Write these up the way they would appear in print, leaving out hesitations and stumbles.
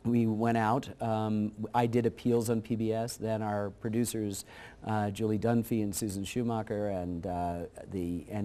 we went out. I did appeals on PBS. Then our producers, Julie Dunphy and Susan Schumacher and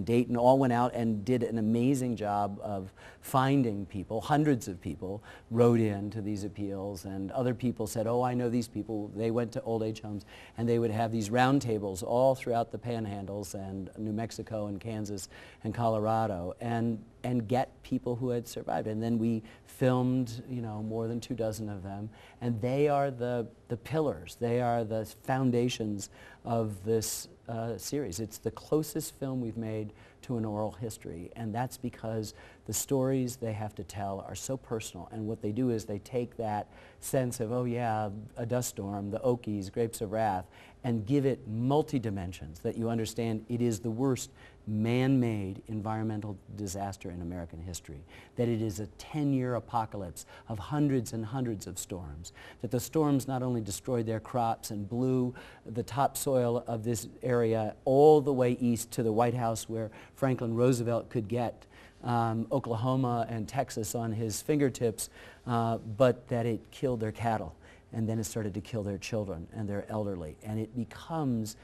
Dayton, all went out and did an amazing job of finding people. Hundreds of people wrote in to these appeals, and other people said, "Oh, I know these people." They went to old age homes, and they would have these round tables all throughout the Panhandles and New Mexico and Kansas and Colorado, and get people who had survived. And then we filmed, more than 24 of them, and they are the pillars. They are the foundations of this series. It's the closest film we've made to an oral history, and that's because the stories they have to tell are so personal, and what they do is they take that sense of, oh yeah, a dust storm, the Okies, Grapes of Wrath, and give it multi-dimensions, that you understand it is the worst man-made environmental disaster in American history, that it is a 10-year apocalypse of hundreds and hundreds of storms, that the storms not only destroyed their crops and blew the topsoil of this area all the way east to the White House where Franklin Roosevelt could get Oklahoma and Texas on his fingertips, but that it killed their cattle. And then it started to kill their children and their elderly. And it becomes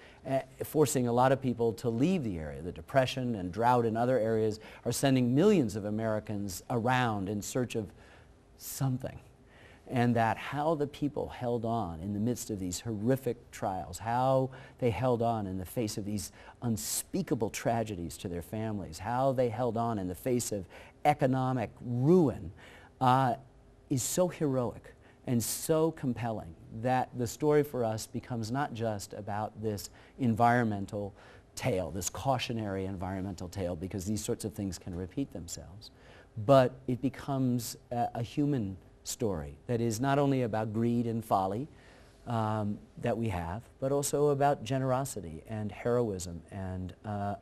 forcing a lot of people to leave the area. The depression and drought in other areas are sending millions of Americans around in search of something. And that how the people held on in the midst of these horrific trials, how they held on in the face of these unspeakable tragedies to their families, how they held on in the face of economic ruin, is so heroic and so compelling that the story for us becomes not just about this environmental tale, this cautionary environmental tale, because these sorts of things can repeat themselves, but it becomes a human story that is not only about greed and folly that we have, but also about generosity and heroism and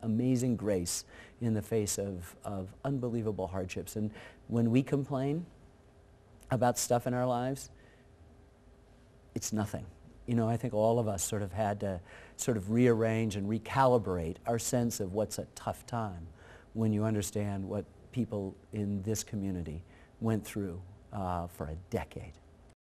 amazing grace in the face of unbelievable hardships. And when we complain about stuff in our lives, it's nothing. I think all of us sort of had to sort of rearrange and recalibrate our sense of what's a tough time when you understand what people in this community went through for a decade.